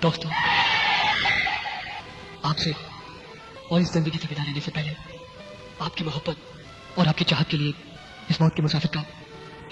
दोस्तों, आपसे और इस जिंदगी से विदा लेने से पहले आपकी मोहब्बत और आपकी चाहत के लिए इस मौत के मुसाफिर का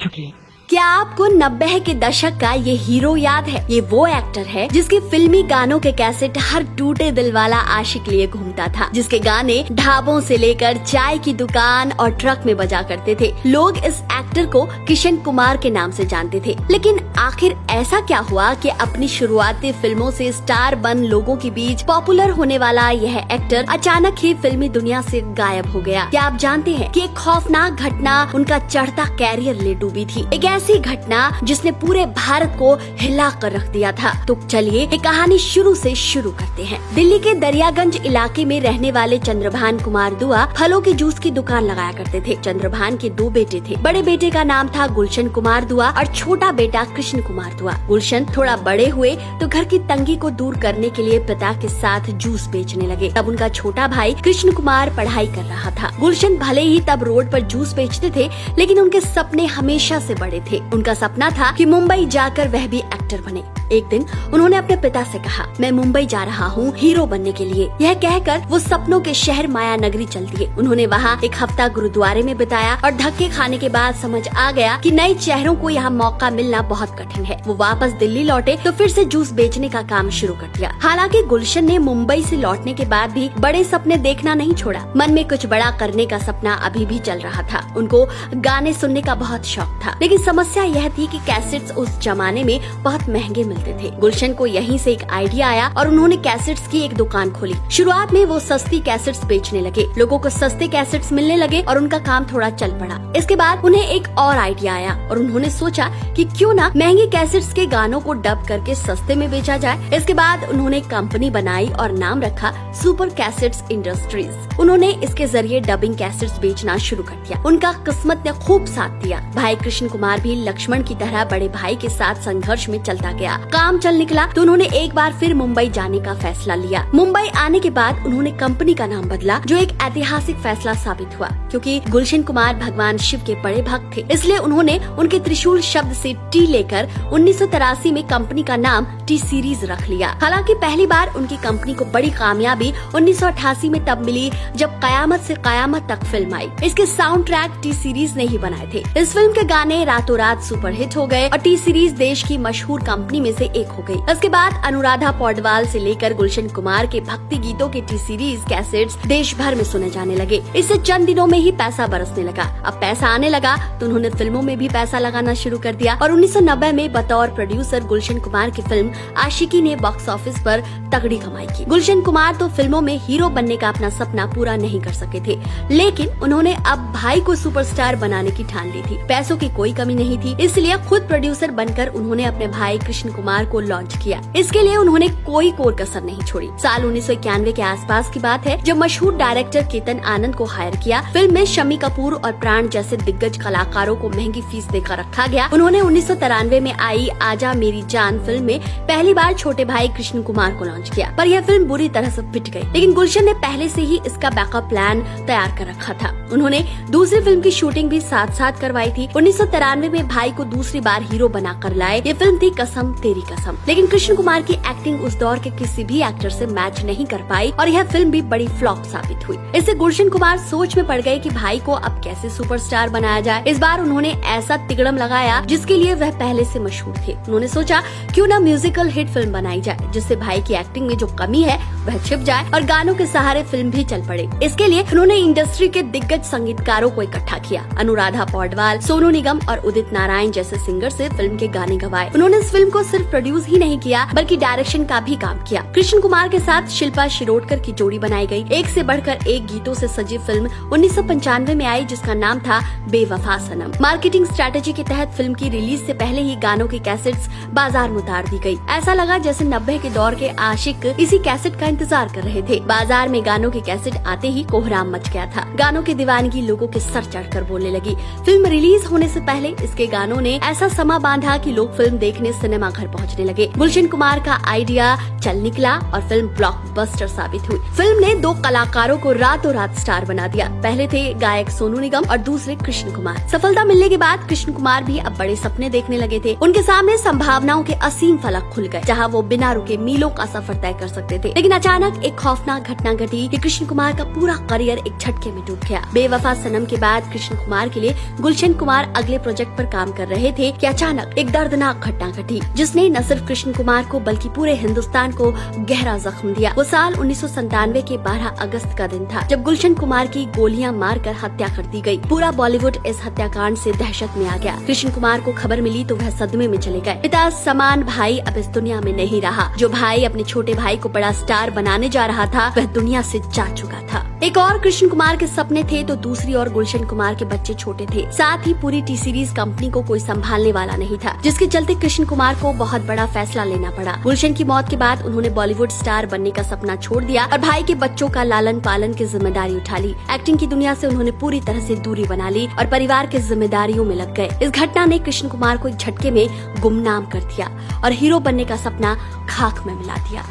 शुक्रिया। क्या आपको 90 के दशक का ये हीरो याद है? ये वो एक्टर है जिसके फिल्मी गानों के कैसेट हर टूटे दिल वाला आशिक लिए घूमता था, जिसके गाने ढाबों से लेकर चाय की दुकान और ट्रक में बजा करते थे। लोग इस एक्टर को किशन कुमार के नाम से जानते थे। लेकिन आखिर ऐसा क्या हुआ कि अपनी शुरुआती फिल्मों से स्टार बन लोगों के बीच पॉपुलर होने वाला यह एक्टर अचानक ही फिल्मी दुनिया से गायब हो गया? क्या आप जानते हैं कि एक खौफनाक घटना उनका चढ़ता कैरियर ले डूबी थी, एक ऐसी घटना जिसने पूरे भारत को हिला कर रख दिया था। तो चलिए ये कहानी शुरू से शुरू करते हैं। दिल्ली के दरियागंज इलाके में रहने वाले चंद्रभान कुमार दुआ फलों के जूस की दुकान लगाया करते थे। चंद्रभान के 2 बेटे थे। बड़े बेटे का नाम था गुलशन कुमार दुआ और छोटा बेटा कृष्ण कुमार दुआ। गुलशन थोड़ा बड़े हुए तो घर की तंगी को दूर करने के लिए पिता के साथ जूस बेचने लगे। तब उनका छोटा भाई कृष्ण कुमार पढ़ाई कर रहा था। गुलशन भले ही तब रोड पर जूस बेचते थे, लेकिन उनके सपने हमेशा से बड़े थे। उनका सपना था कि मुंबई जाकर वह भी एक्टर बने। एक दिन उन्होंने अपने पिता से कहा, मैं मुंबई जा रहा हूँ हीरो बनने के लिए। यह कहकर वो सपनों के शहर माया नगरी चल दिए। उन्होंने वहाँ एक हफ्ता गुरुद्वारे में बिताया और धक्के खाने के बाद समझ आ गया कि नए चेहरों को यहाँ मौका मिलना बहुत कठिन है। वो वापस दिल्ली लौटे तो फिर से जूस बेचने का काम शुरू कर दिया। हालांकि गुलशन ने मुंबई से लौटने के बाद भी बड़े सपने देखना नहीं छोड़ा। मन में कुछ बड़ा करने का सपना अभी भी चल रहा था। उनको गाने सुनने का बहुत शौक था, लेकिन समस्या यह थी कि कैसेट्स उस जमाने में बहुत महंगे मिलते थे। गुलशन को यहीं से एक आइडिया आया और उन्होंने कैसेट्स की एक दुकान खोली। शुरुआत में वो सस्ती कैसेट्स बेचने लगे। लोगों को सस्ते कैसेट्स मिलने लगे और उनका काम थोड़ा चल पड़ा। इसके बाद उन्हें एक और आइडिया आया और उन्होंने सोचा कि क्यों ना महंगे कैसेट्स के गानों को डब करके सस्ते में बेचा जाए। इसके बाद उन्होंने कंपनी बनाई और नाम रखा सुपर कैसेट्स इंडस्ट्रीज। उन्होंने इसके जरिए डबिंग कैसेट्स बेचना शुरू कर दिया। उनका किस्मत ने खूब साथ दिया। भाई कृष्ण कुमार भी लक्ष्मण की तरह बड़े भाई के साथ संघर्ष में चलता गया। काम चल निकला तो उन्होंने एक बार फिर मुंबई जाने का फैसला लिया। मुंबई आने के बाद उन्होंने कंपनी का नाम बदला, जो एक ऐतिहासिक फैसला साबित हुआ, क्योंकि गुलशन कुमार भगवान शिव के बड़े भक्त थे। इसलिए उन्होंने उनके त्रिशूल शब्द से टी लेकर 1983 में कंपनी का नाम टी सीरीज रख लिया। हालांकि पहली बार उनकी कंपनी को बड़ी कामयाबी 1988 में तब मिली जब कयामत से कयामत तक फिल्म आई। इसके साउंड ट्रैक टी सीरीज ने ही बनाए थे। इस फिल्म के गाने रातों रात सुपरहिट हो गए और टी सीरीज देश की मशहूर कंपनी में से एक हो गई। इसके बाद अनुराधा पौडवाल से लेकर गुलशन कुमार के भक्ति गीतों के टी सीरीज कैसेट्स देश भर में सुने जाने लगे। इससे चंद दिनों में ही पैसा बरसने लगा। अब पैसा आने लगा तो उन्होंने फिल्मों में भी पैसा लगाना शुरू कर दिया और 1990 में बतौर प्रोड्यूसर गुलशन कुमार की फिल्म आशिकी ने बॉक्स ऑफिस पर तगड़ी कमाई की। गुलशन कुमार तो फिल्मों में हीरो बनने का अपना सपना पूरा नहीं कर सके थे, लेकिन उन्होंने अब भाई को सुपरस्टार बनाने की ठान ली थी। पैसों की कोई कमी नहीं थी, इसलिए खुद प्रोड्यूसर बनकर उन्होंने अपने भाई कृष्ण कुमार को लॉन्च किया। इसके लिए उन्होंने कोई कोर कसर नहीं छोड़ी। साल 1991 के आसपास की बात है जब मशहूर डायरेक्टर केतन आनंद को हायर किया। फिल्म में शम्मी कपूर और प्राण जैसे दिग्गज कलाकारों को महंगी फीस देकर रखा गया। उन्होंने 1993 में आई आजा मेरी जान फिल्म में पहली बार छोटे भाई कृष्ण कुमार को लॉन्च किया, पर यह फिल्म बुरी तरह से पिट गई। लेकिन गुलशन ने पहले से ही इसका बैकअप प्लान तैयार कर रखा था। उन्होंने दूसरी फिल्म की शूटिंग भी साथ साथ करवाई थी। 1993 में भाई को दूसरी बार हीरो बनाकर लाए। ये फिल्म थी कसम तेरी कसम। लेकिन कृष्ण कुमार की एक्टिंग उस दौर के किसी भी एक्टर से मैच नहीं कर पाई और यह फिल्म भी बड़ी फ्लॉप साबित हुई। इससे गुलशन कुमार सोच में पड़ गए कि भाई को अब कैसे सुपरस्टार बनाया जाए। इस बार उन्होंने ऐसा तिगड़म लगाया जिसके लिए वह पहले से मशहूर थे। उन्होंने सोचा क्यों ना म्यूजिकल हिट फिल्म बनाई जाए, जिससे भाई की एक्टिंग में जो कमी है वह छिप जाए और गानों के सहारे फिल्म भी चल पड़े। इसके लिए उन्होंने इंडस्ट्री के दिग्गज संगीतकारों को इकट्ठा किया। अनुराधा पौडवाल, सोनू निगम और उदित नारायण जैसे सिंगर से फिल्म के गाने गवाए। उन्होंने इस फिल्म को सिर्फ प्रोड्यूस ही नहीं किया बल्कि डायरेक्शन का भी काम किया। कृष्ण कुमार के साथ शिल्पा शिरोडकर की जोड़ी बनाई गई। एक से बढ़कर एक गीतों से सजी फिल्म 1995 में आई, जिसका नाम था बेवफा सनम। मार्केटिंग स्ट्रेटेजी के तहत फिल्म की रिलीज से पहले ही गानों की कैसेट्स बाजार में उतार दी गई। ऐसा लगा जैसे 90 के दौर के आशिक इसी कैसेट का इंतजार कर रहे थे। बाजार में गानों की कैसेट आते ही कोहराम मच गया था। गानों की दीवानगी लोगों के सर चढ़कर बोलने लगी। फिल्म रिलीज होने से पहले इसके गानों ने ऐसा समा बांधा कि लोग फिल्म देखने सिनेमा घर पहुंचने लगे। गुलशन कुमार का आइडिया चल निकला और फिल्म ब्लॉकबस्टर साबित हुई। फिल्म ने 2 कलाकारों को रातों रात स्टार बना दिया। पहले थे गायक सोनू निगम और दूसरे कृष्ण कुमार। सफलता मिलने के बाद कृष्ण कुमार भी अब बड़े सपने देखने लगे थे। उनके सामने संभावनाओं के असीम फलक खुल गए, जहां वो बिना रुके मीलों का सफर तय कर सकते थे। लेकिन अचानक एक खौफनाक घटना घटी कि कृष्ण कुमार का पूरा करियर एक झटके में डूब गया। बेवफा सनम के बाद कृष्ण कुमार के लिए गुलशन कुमार अगले प्रोजेक्ट पर काम कर रहे थे कि अचानक एक दर्दनाक घटना घटी, जिसने न सिर्फ कृष्ण कुमार को बल्कि पूरे हिंदुस्तान को गहरा जख्म दिया। वो साल 1997 के 12 अगस्त का दिन था, जब गुलशन कुमार की गोलियां मारकर हत्या कर दी गई। पूरा बॉलीवुड इस हत्याकांड से दहशत में आ गया। कृष्ण कुमार को खबर मिली तो वह सदमे में चले गए। पिता समान भाई अब इस दुनिया में नहीं रहा। जो भाई अपने छोटे भाई को बड़ा स्टार बनाने जा रहा था, वह दुनिया से जा चुका था। एक और कृष्ण कुमार के सपने थे तो दूसरी ओर गुलशन कुमार के बच्चे छोटे थे। साथ ही पूरी टी सीरीज कंपनी को कोई संभालने वाला नहीं था, जिसके चलते कृष्ण कुमार को बहुत बड़ा फैसला लेना पड़ा। गुलशन की मौत के बाद उन्होंने बॉलीवुड स्टार बनने का सपना छोड़ दिया और भाई के बच्चों का लालन पालन की जिम्मेदारी उठा ली। एक्टिंग की दुनिया से उन्होंने पूरी तरह से दूरी बना ली और परिवार की जिम्मेदारियों में लग गए। इस घटना ने कृष्ण कुमार को एक झटके में गुमनाम कर दिया और हीरो बनने का सपना खाक में मिला दिया।